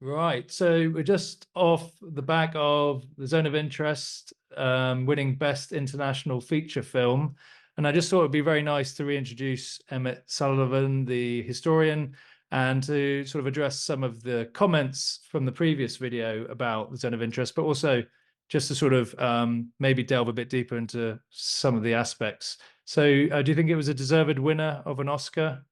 Right. So we're just off the back of The Zone of Interest, winning Best International Feature Film. And I just thought it'd be very nice to reintroduce Emmett Sullivan, the historian, and to sort of address some of the comments from the previous video about The Zone of Interest, but also just to sort of maybe delve a bit deeper into some of the aspects. So do you think it was a deserved winner of an Oscar,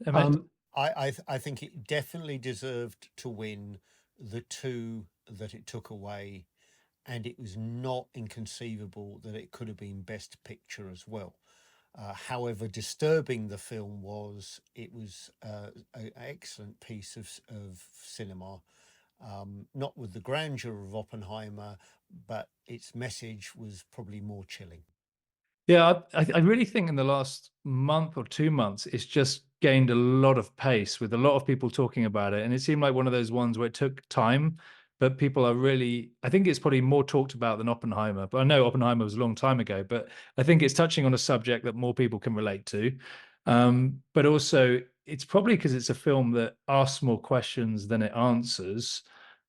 Emmett? I think it definitely deserved to win the two that it took away, and it was not inconceivable that it could have been Best Picture as well. However disturbing the film was, it was an excellent piece of cinema. Not with the grandeur of Oppenheimer, but its message was probably more chilling. Yeah, I really think in the last month or 2 months, it's just gained a lot of pace with a lot of people talking about it. And it seemed like one of those ones where it took time, but people are really, I think it's probably more talked about than Oppenheimer. But I know Oppenheimer was a long time ago, but I think it's touching on a subject that more people can relate to. But also, it's probably because it's a film that asks more questions than it answers.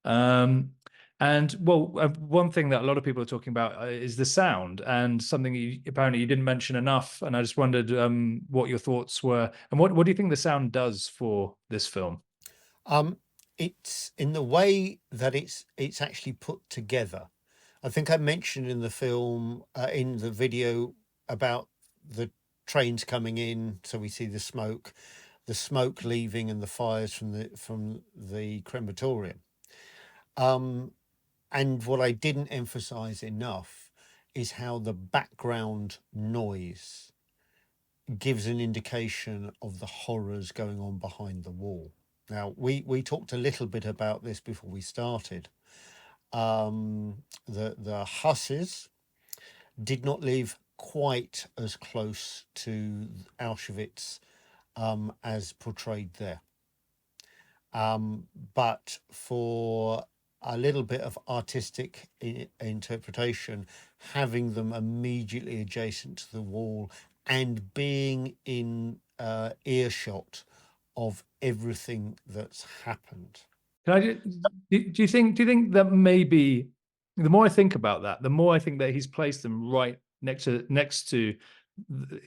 Um, and well, one thing that a lot of people are talking about is the sound, and something apparently you didn't mention enough. And I just wondered what your thoughts were, and what do you think the sound does for this film? Um, it's in the way that it's actually put together. I think I mentioned in the film, in the video, about the trains coming in, so we see the smoke leaving, and the fires from the crematorium. Um, and what I didn't emphasize enough is how the background noise gives an indication of the horrors going on behind the wall. Now, we talked a little bit about this before we started. The Husses did not live quite as close to Auschwitz as portrayed there. But for a little bit of artistic interpretation, having them immediately adjacent to the wall and being in earshot of everything that's happened. Can I do you think that maybe the more I think about that, the more I think that he's placed them right next to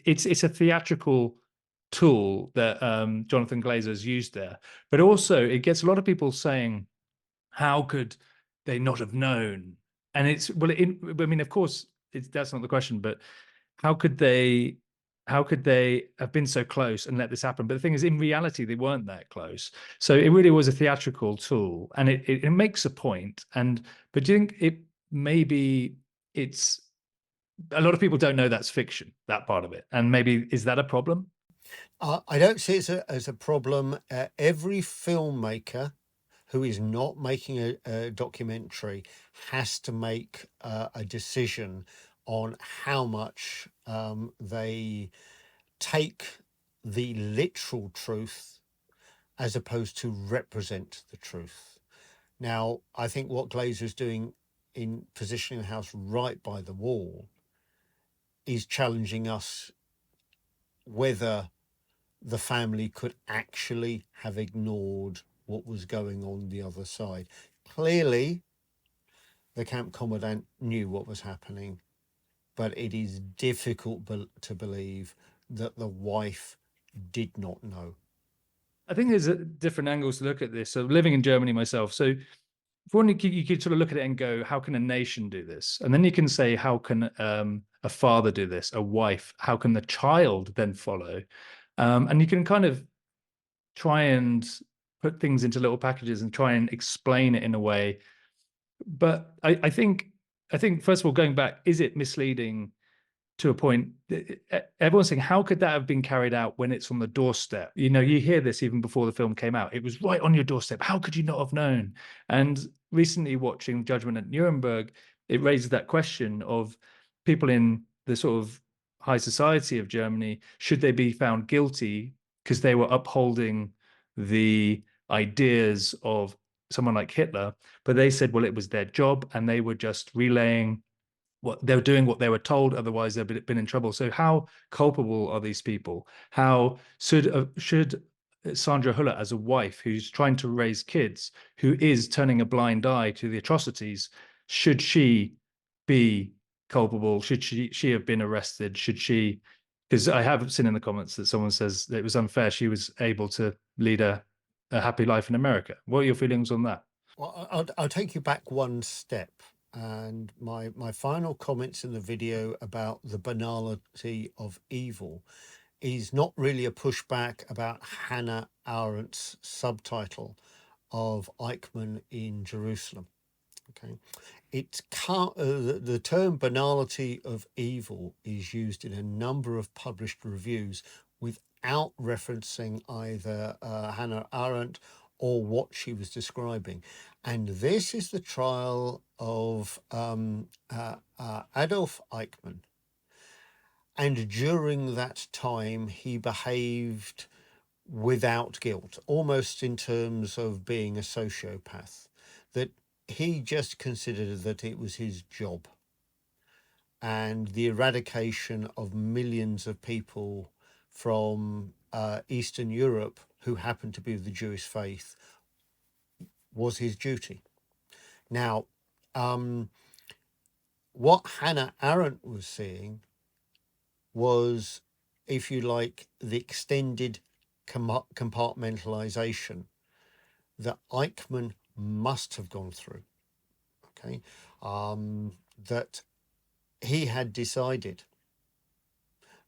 it's a theatrical tool that Jonathan Glazer's used there, but also it gets a lot of people saying, how could they not have known? And it's well, I mean, of course, that's not the question, but how could they? How could they have been so close and let this happen? But the thing is, in reality, they weren't that close. So it really was a theatrical tool, and it makes a point. And but do you think it maybe it's a lot of people don't know that's fiction, that part of it, and maybe is that a problem? I don't see it as a problem. Every filmmaker who is not making a documentary has to make a decision on how much they take the literal truth as opposed to represent the truth. Now, I think what Glazer's doing in positioning the house right by the wall is challenging us whether the family could actually have ignored what was going on the other side. Clearly, the camp commandant knew what was happening, but it is difficult to believe that the wife did not know. I think there's different angles to look at this. So living in Germany myself, so for one, you could sort of look at it and go, how can a nation do this? And then you can say, how can a father do this? A wife? How can the child then follow? And you can kind of try and put things into little packages and try and explain it in a way. But I think first of all, going back, is it misleading to a point? Everyone's saying, how could that have been carried out when it's on the doorstep? You know, you hear this even before the film came out. It was right on your doorstep. How could you not have known? And recently watching Judgment at Nuremberg, it raises that question of people in the sort of high society of Germany, should they be found guilty because they were upholding the ideas of someone like Hitler? But they said, well, it was their job and they were just relaying what they were doing, what they were told, otherwise they'd been in trouble. So how culpable are these people? How should Sandra Huller as a wife who's trying to raise kids, who is turning a blind eye to the atrocities, should she be culpable? Should she have been arrested? Should she? Because I have seen in the comments that someone says that it was unfair she was able to lead a happy life in America. What are your feelings on that? Well, I'll take you back one step. And my final comments in the video about the banality of evil is not really a pushback about Hannah Arendt's subtitle of Eichmann in Jerusalem. Okay, the term banality of evil is used in a number of published reviews without referencing either Hannah Arendt or what she was describing. And this is the trial of Adolf Eichmann. And during that time, he behaved without guilt, almost in terms of being a sociopath, that he just considered that it was his job. And the eradication of millions of people from Eastern Europe who happened to be of the Jewish faith was his duty. Now, what Hannah Arendt was seeing was, if you like, the extended compartmentalization that Eichmann must have gone through. Okay, that he had decided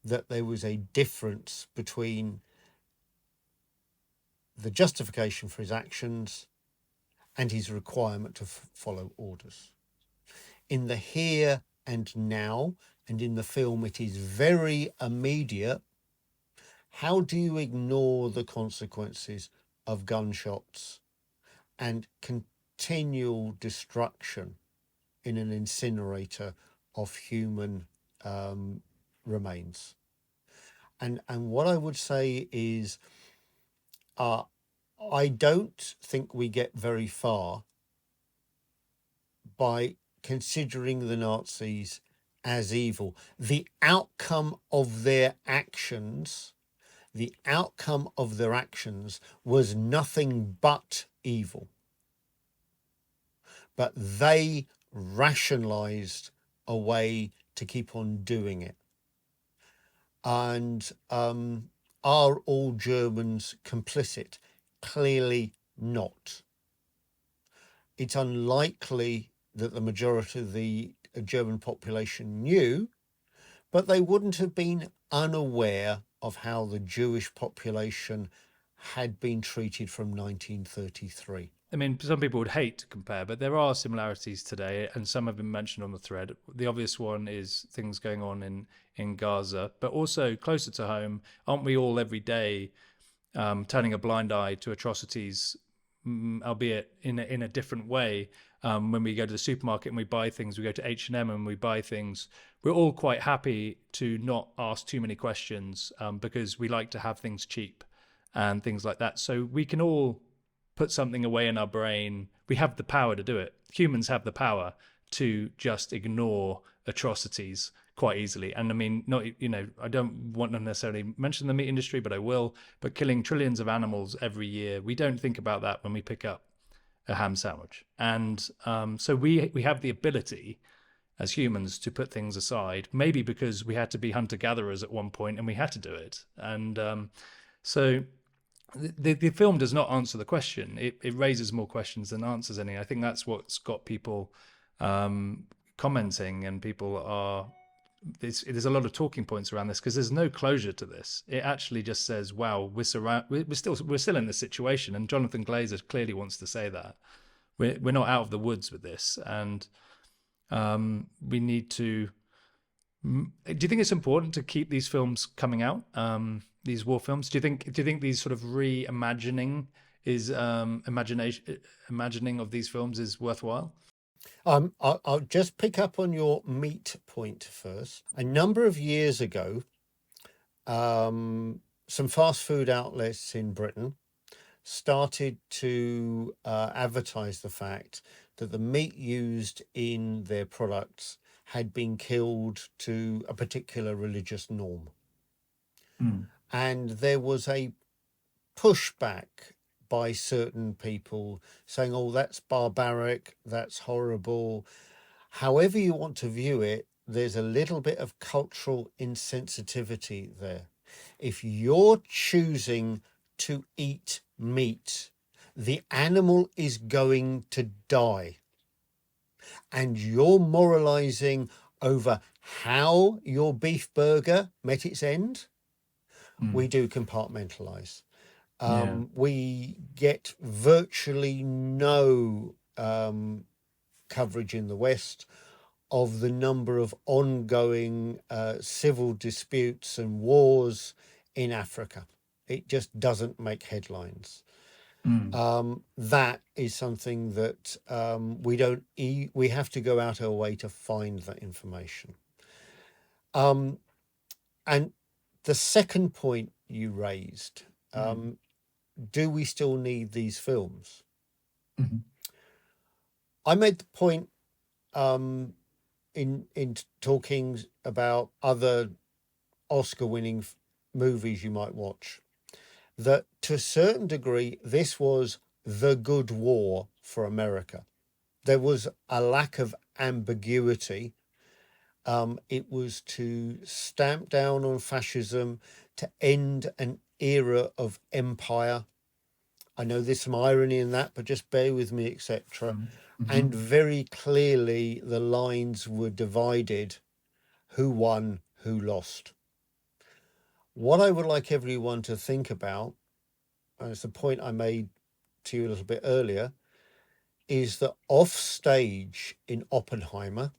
that there was a difference between the justification for his actions and his requirement to follow orders. In the here and now, and in the film, it is very immediate. How do you ignore the consequences of gunshots and continual destruction in an incinerator of human remains? And what I would say is, I don't think we get very far by considering the Nazis as evil. The outcome of their actions was nothing but evil. But they rationalized a way to keep on doing it. And are all Germans complicit? Clearly not. It's unlikely that the majority of the German population knew, but they wouldn't have been unaware of how the Jewish population had been treated from 1933. I mean, some people would hate to compare, but there are similarities today, and some have been mentioned on the thread. The obvious one is things going on in Gaza, but also closer to home, aren't we all every day turning a blind eye to atrocities, albeit in a different way? When we go to the supermarket and we buy things, we go to H&M and we buy things, we're all quite happy to not ask too many questions because we like to have things cheap and things like that. So we can all put something away in our brain. We have the power to do it. Humans have the power to just ignore atrocities quite easily. And I mean, not, I don't want to necessarily mention the meat industry, but I will. But killing trillions of animals every year, we don't think about that when we pick up a ham sandwich. And so we have the ability as humans to put things aside, maybe because we had to be hunter-gatherers at one point and we had to do it. And so the film does not answer the question. It raises more questions than answers any. I think that's what's got people commenting, and people are, there's a lot of talking points around this because there's no closure to this. It actually just says, wow, we're still in this situation, and Jonathan Glazer clearly wants to say that we're not out of the woods with this, and we need to. Do you think it's important to keep these films coming out, these war films? Do you think these sort of reimagining imagining of these films is worthwhile? I'll just pick up on your meat point first. A number of years ago, some fast food outlets in Britain started to advertise the fact that the meat used in their products had been killed to a particular religious norm. And there was a pushback by certain people saying, oh, that's barbaric, that's horrible. However you want to view it, there's a little bit of cultural insensitivity there. If you're choosing to eat meat, the animal is going to die, and you're moralizing over how your beef burger met its end, we do compartmentalize. Yeah. We get virtually no coverage in the West of the number of ongoing civil disputes and wars in Africa. It just doesn't make headlines. That is something that we have to go out our way to find that information. And the second point you raised, do we still need these films? I made the point in talking about other Oscar-winning movies you might watch, that to a certain degree, this was the good war for America. There was a lack of ambiguity. It was to stamp down on fascism, to end an era of empire. I know there's some irony in that, but just bear with me, etc. And very clearly, the lines were divided: who won, who lost. What I would like everyone to think about, and it's the point I made to you a little bit earlier, is that off stage in Oppenheimer,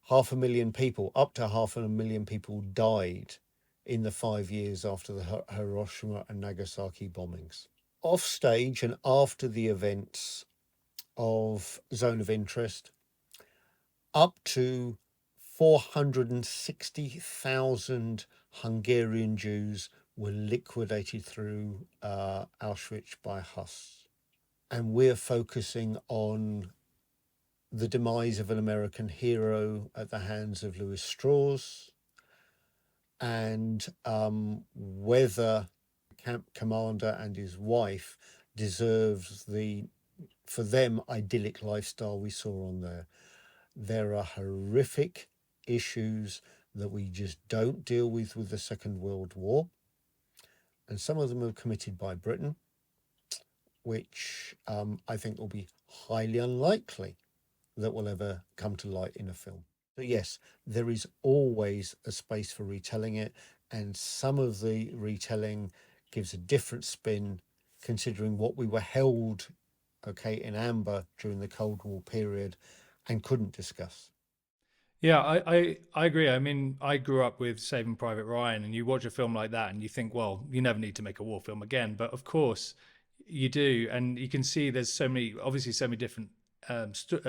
500,000 people, up to 500,000 people died in the 5 years after the Hiroshima and Nagasaki bombings. Off stage and after the events of Zone of Interest, up to 460,000 Hungarian Jews were liquidated through Auschwitz by Huss. And we're focusing on the demise of an American hero at the hands of Louis Strauss, and whether camp commander and his wife deserves the, for them, idyllic lifestyle we saw on there. There are horrific issues that we just don't deal with the Second World War, and some of them are committed by Britain, which I think will be highly unlikely that will ever come to light in a film. But yes, there is always a space for retelling it, and some of the retelling gives a different spin considering what we were held, in amber during the Cold War period and couldn't discuss. Yeah, I agree. I mean, I grew up with Saving Private Ryan, and you watch a film like that and you think, well, you never need to make a war film again. But of course, you do. And you can see there's so many, obviously, so many different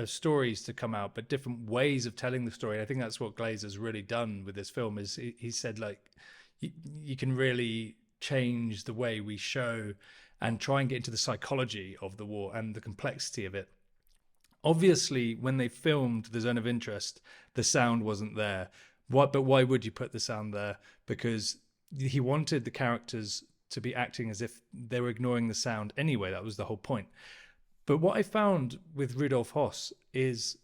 stories to come out, but different ways of telling the story. I think that's what Glazer's really done with this film is he said, like, you can really change the way we show and try and get into the psychology of the war and the complexity of it. Obviously, when they filmed The Zone of Interest, the sound wasn't there. But why would you put the sound there? Because he wanted the characters to be acting as if they were ignoring the sound anyway. That was the whole point. But what I found with Rudolf Hoss is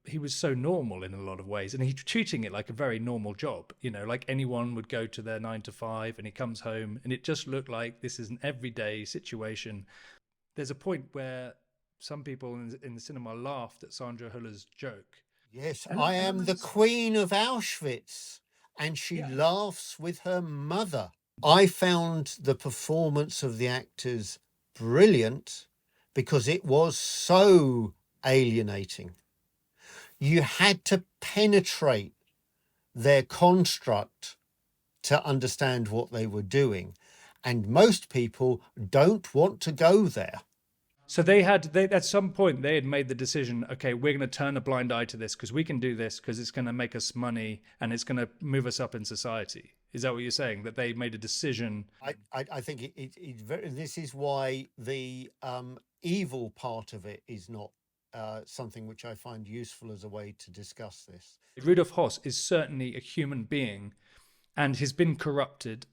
he was so normal in a lot of ways, and he's treating it like a very normal job. You know, like anyone would go to their 9 to 5, and he comes home, and it just looked like this is an everyday situation. There's a point where some people in the cinema laughed at Sandra Hüller's joke. Yes, I am the queen of Auschwitz, and she laughs with her mother. I found the performance of the actors brilliant because it was so alienating. You had to penetrate their construct to understand what they were doing. And most people don't want to go there. So they at some point they had made the decision, okay, we're going to turn a blind eye to this because we can do this because it's going to make us money and it's going to move us up in society. Is that what you're saying? That they made a decision? I think it's very, this is why the evil part of it is not something which I find useful as a way to discuss this. Rudolf Hoss is certainly a human being and has been corrupted.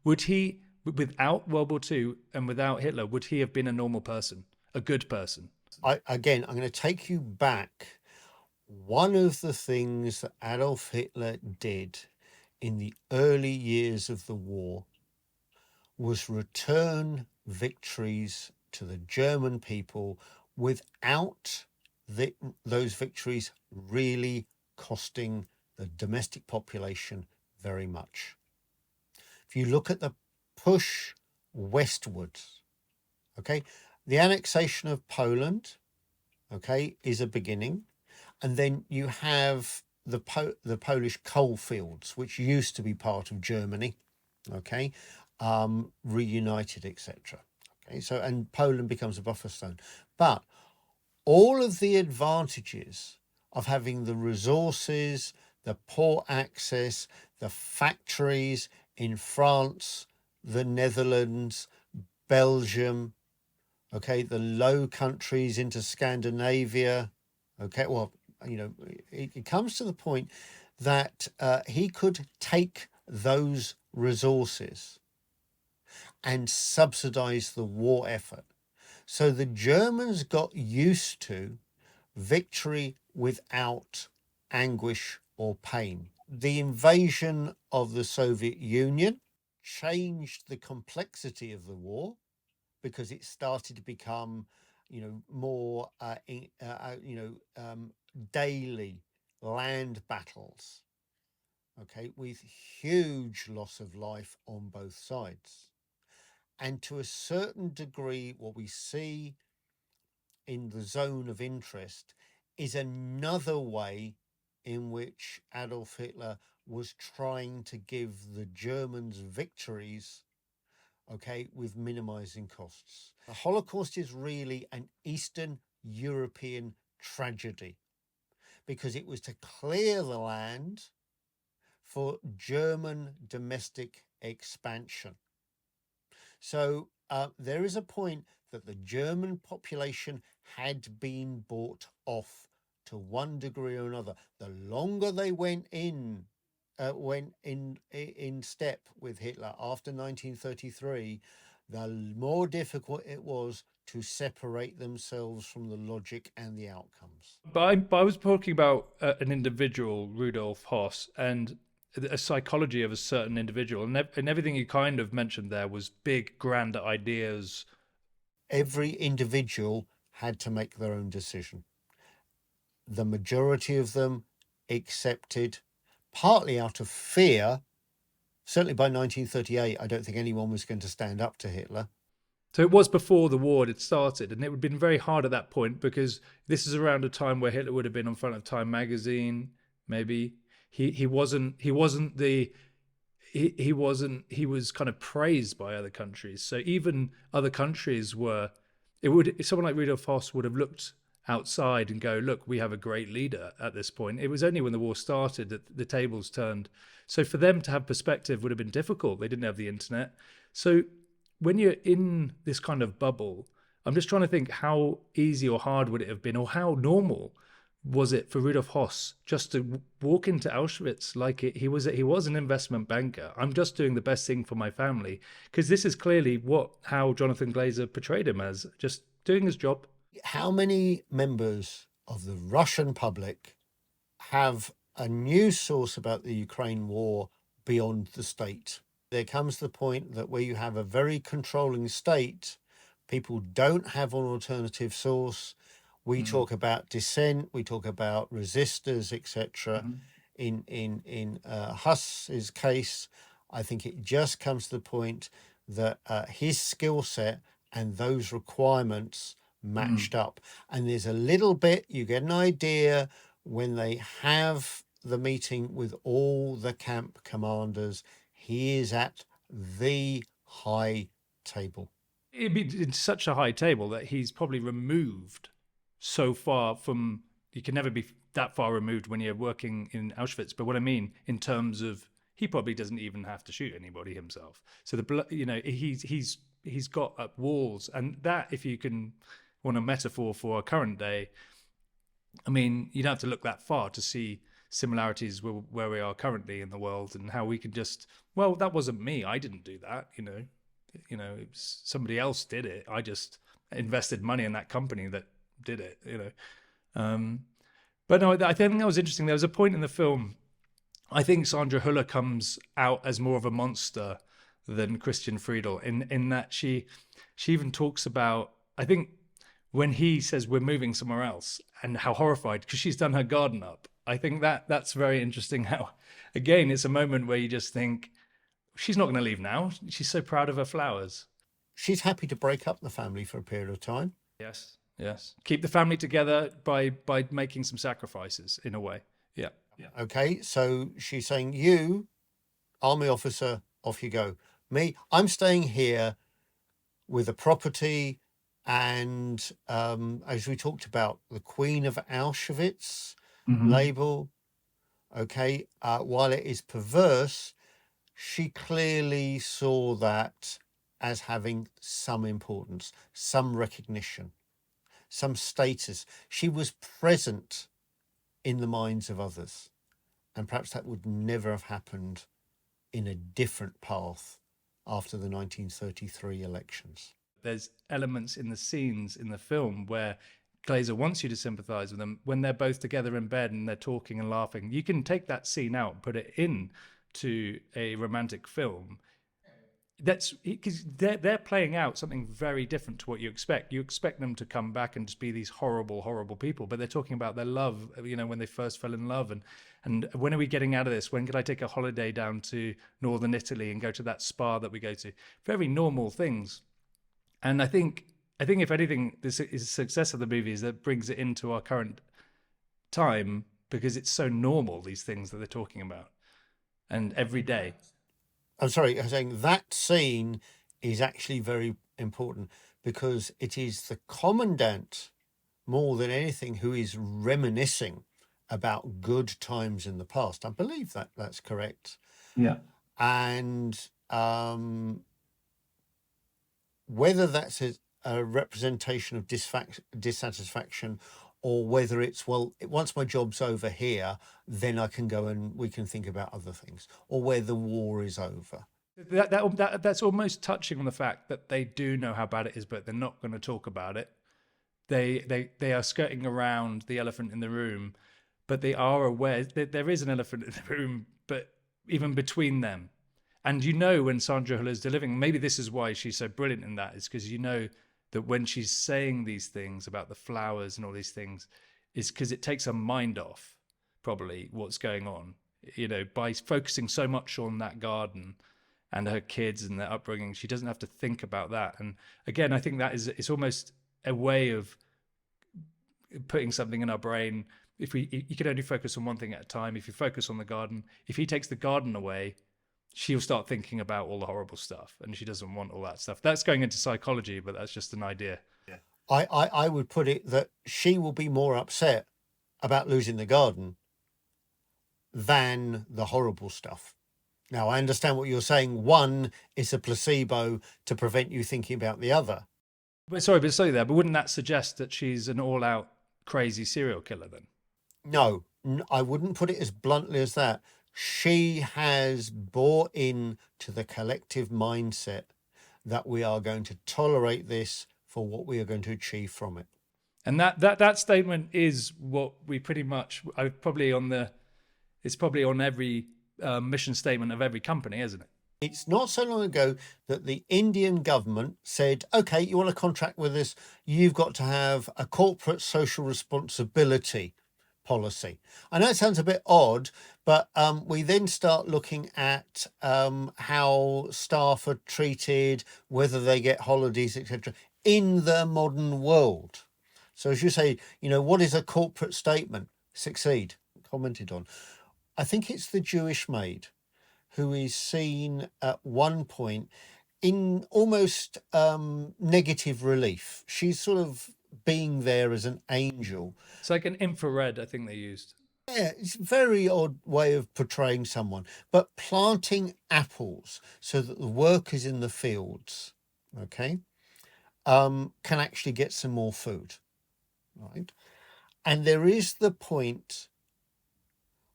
Would he without World War II and without Hitler, would he have been a normal person, a good person? I'm going to take you back. One of the things that Adolf Hitler did in the early years of the war was return victories to the German people without those victories really costing the domestic population very much. If you look at the push westwards, okay, the annexation of Poland, okay, is a beginning. And then you have the Polish coal fields, which used to be part of Germany, okay, reunited, etc. Okay, so and Poland becomes a buffer zone, but all of the advantages of having the resources, the port access, the factories in France, the Netherlands, Belgium, okay, the Low Countries into Scandinavia, okay, well, it comes to the point that he could take those resources and subsidize the war effort. So the Germans got used to victory without anguish or pain. The invasion of the Soviet Union changed the complexity of the war because it started to become, more, daily land battles, okay, with huge loss of life on both sides. And to a certain degree, what we see in the zone of interest is another way in which Adolf Hitler was trying to give the Germans victories, okay, with minimizing costs. The Holocaust is really an Eastern European tragedy because it was to clear the land for German domestic expansion. So there is a point that the German population had been bought off to one degree or another. The longer they went in step with Hitler after 1933, the more difficult it was to separate themselves from the logic and the outcomes. But I was talking about an individual, Rudolf Hoss, and a psychology of a certain individual, and everything you kind of mentioned there was big, grand ideas. Every individual had to make their own decision. The majority of them accepted, partly out of fear. Certainly by 1938, I don't think anyone was going to stand up to Hitler. So it was before the war had started, and it would have been very hard at that point because this is around a time where Hitler would have been on front of Time magazine. Maybe he wasn't the he wasn't he was kind of praised by other countries. So even other countries were, it would, someone like Rudolf Hoss would have looked outside and go, look, we have a great leader at this point. It was only when the war started that the tables turned. So for them to have perspective would have been difficult. They didn't have the internet. So when you're in this kind of bubble, I'm just trying to think, how easy or hard would it have been, or how normal was it for Rudolf Hoss just to walk into Auschwitz like he was an investment banker? I'm just doing the best thing for my family, because this is clearly how Jonathan Glazer portrayed him, as just doing his job. How many members of the Russian public have a news source about the Ukraine war beyond the state? There comes the point that where you have a very controlling state, people don't have an alternative source. We talk about dissent, we talk about resistors, etc. Mhm. In Huss's case, I think it just comes to the point that his skill set and those requirements matched up. And there's a little bit, you get an idea when they have the meeting with all the camp commanders, he is at the high table. It'd be in such a high table that he's probably removed so far from. You can never be that far removed when you're working in Auschwitz. But what I mean in terms of, he probably doesn't even have to shoot anybody himself. So he's got up walls, and that, if you can want a metaphor for our current day, I mean, you don't have to look that far to see similarities where we are currently in the world, and how we can just, well, that wasn't me. I didn't do that. You know, it was, somebody else did it. I just invested money in that company that did it. You know, but no, I think that was interesting. There was a point in the film. I think Sandra Hüller comes out as more of a monster than Christian Friedel in that she even talks about, I think, when he says we're moving somewhere else and how horrified because she's done her garden up. I think that that's very interesting. How again, it's a moment where you just think she's not going to leave now. She's so proud of her flowers. She's happy to break up the family for a period of time. Yes, yes. Keep the family together by making some sacrifices in a way. Yeah. Okay, so she's saying, you, army officer, off you go. Me, I'm staying here with a property, and as we talked about, the Queen of Auschwitz label. Okay, while it is perverse, she clearly saw that as having some importance, some recognition, some status. She was present in the minds of others. And perhaps that would never have happened in a different path after the 1933 elections. There's elements in the scenes in the film where Glazer wants you to sympathize with them when they're both together in bed and they're talking and laughing. You can take that scene out and put it in to a romantic film. That's because they're playing out something very different to what you expect. You expect them to come back and just be these horrible, horrible people, but they're talking about their love. You know, when they first fell in love, and when are we getting out of this? When could I take a holiday down to northern Italy and go to that spa that we go to? Very normal things. And I think if anything, this is the success of the movie is that brings it into our current time because it's so normal, these things that they're talking about, and every day. I'm sorry, I'm saying that scene is actually very important because it is the commandant more than anything who is reminiscing about good times in the past. I believe that that's correct. Yeah. And whether that's a representation of dissatisfaction or whether it's, well, once my job's over here, then I can go and we can think about other things, or where the war is over. That's almost touching on the fact that they do know how bad it is, but they're not going to talk about it. They are skirting around the elephant in the room, but they are aware that there is an elephant in the room, but even between them. And you know when Sandra Hüller is delivering, maybe this is why she's so brilliant in that, is because you know that when she's saying these things about the flowers and all these things, is because it takes her mind off probably what's going on, you know, by focusing so much on that garden and her kids and their upbringing. She doesn't have to think about that. And again, I think that is, it's almost a way of putting something in our brain. If you can only focus on one thing at a time. If you focus on the garden, if he takes the garden away, she'll start thinking about all the horrible stuff, and she doesn't want all that stuff. That's going into psychology, but that's just an idea. I would put it that she will be more upset about losing the garden than the horrible stuff. Now, I understand what you're saying. One is a placebo to prevent you thinking about the other. But wouldn't that suggest that she's an all-out crazy serial killer then? No, I wouldn't put it as bluntly as that. She has bought in to the collective mindset that we are going to tolerate this for what we are going to achieve from it. And that statement is what we pretty much, it's probably on every mission statement of every company, isn't it? It's not so long ago that the Indian government said, okay, you want to contract with us, you've got to have a corporate social responsibility policy. I know it sounds a bit odd, but we then start looking at how staff are treated, whether they get holidays, etc., in the modern world. So as you say, you know, what is a corporate statement? Succeed, commented on. I think it's the Jewish maid who is seen at one point in almost negative relief. She's sort of being there as an angel. It's like an infrared, I think they used. Yeah, it's a very odd way of portraying someone, but planting apples so that the workers in the fields, okay, can actually get some more food, right? And there is the point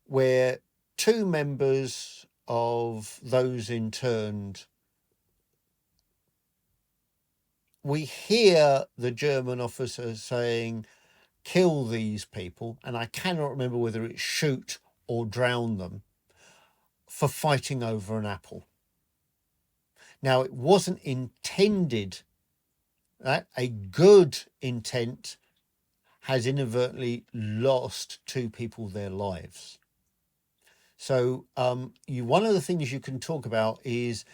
where two members of those interned we hear the German officer saying, kill these people, and I cannot remember whether it's shoot or drown them, for fighting over an apple. Now, it wasn't intended that a good intent has inadvertently lost two people their lives. So one of the things you can talk about is,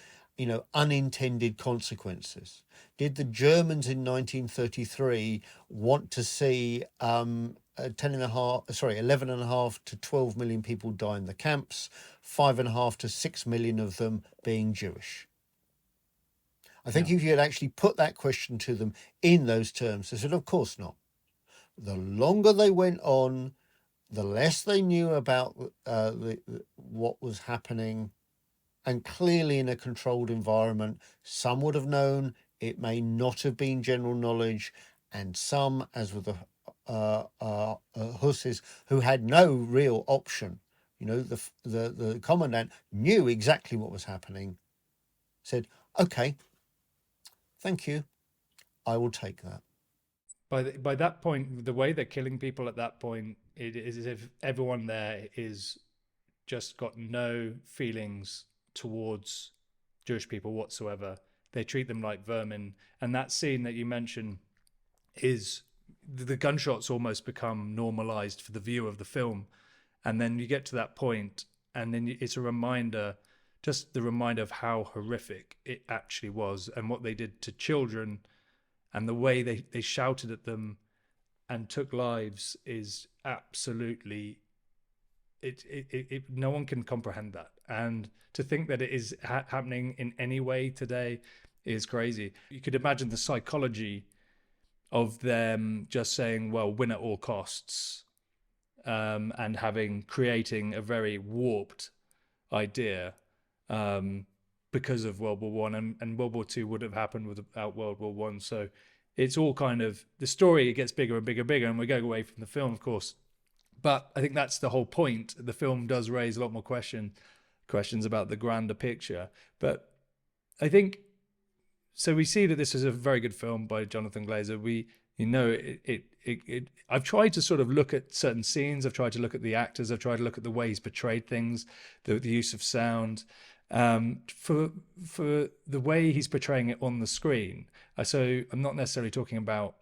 unintended consequences. Did the Germans in 1933 want to see 11.5 to 12 million people die in the camps, 5.5 to 6 million of them being Jewish? I think if you had actually put that question to them in those terms, they said, of course not. The longer they went on, the less they knew about what was happening. And clearly in a controlled environment, some would have known, it may not have been general knowledge, and some, as with the Husses, who had no real option, the commandant knew exactly what was happening, said, okay, thank you, I will take that. By that point, the way they're killing people at that point, it is as if everyone there is just got no feelings towards Jewish people whatsoever. They treat them like vermin. And that scene that you mentioned is the gunshots almost become normalized for the view of the film. And then you get to that point, and then it's a reminder, just the reminder of how horrific it actually was and what they did to children, and the way they shouted at them and took lives is absolutely no one can comprehend that. And to think that it is happening in any way today is crazy. You could imagine the psychology of them just saying, well, win at all costs, and creating a very warped idea, because of World War One, and World War Two would have happened without World War One. So it's all kind of, the story, it gets bigger and bigger and bigger, and we're going away from the film, of course. But I think that's the whole point. The film does raise a lot more questions about the grander picture. But I think, so we see that this is a very good film by Jonathan Glazer. I've tried to sort of look at certain scenes. I've tried to look at the actors. I've tried to look at the way he's portrayed things, the use of sound, for the way he's portraying it on the screen. So I'm not necessarily talking about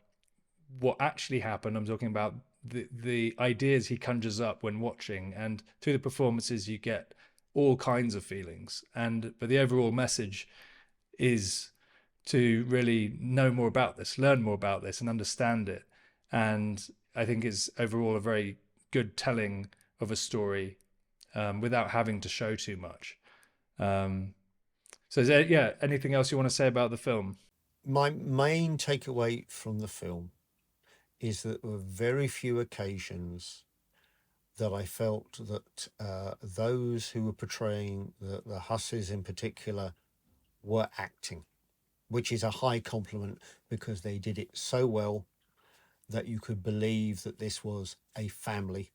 what actually happened. I'm talking about the ideas he conjures up when watching, and through the performances you get all kinds of feelings. But the overall message is to really know more about this, learn more about this, and understand it. And I think is overall a very good telling of a story, without having to show too much. So is there, anything else you want to say about the film? My main takeaway from the film is that there were very few occasions that I felt that those who were portraying the Husses in particular were acting, which is a high compliment, because they did it so well that you could believe that this was a family.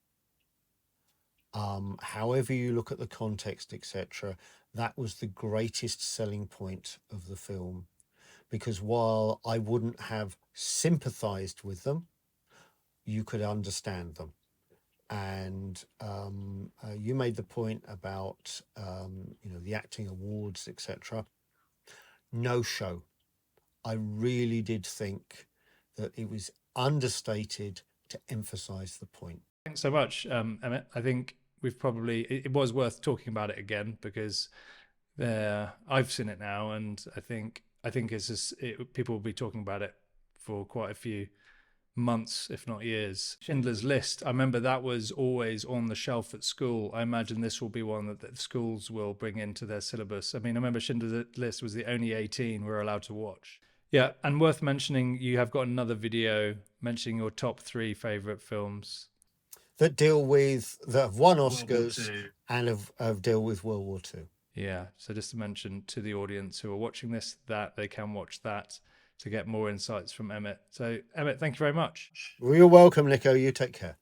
However you look at the context, etc., that was the greatest selling point of the film, because while I wouldn't have sympathized with them, you could understand them. And you made the point about the acting awards, etc. No show. I really did think that it was understated to emphasize the point. Thanks so much, Emmett. I think it was worth talking about it again, because I've seen it now, and I think it's just people will be talking about it for quite a few months, if not years. Schindler's List, I remember that was always on the shelf at school. I imagine this will be one that schools will bring into their syllabus. I mean, I remember Schindler's List was the only 18 we're allowed to watch. Yeah, and worth mentioning, you have got another video mentioning your top 3 favorite films that have won Oscars and have dealt with World War II. Yeah, so just to mention to the audience who are watching this that they can watch that to get more insights from Emmett. So Emmett, thank you very much. Well, you're welcome, Nico. You take care.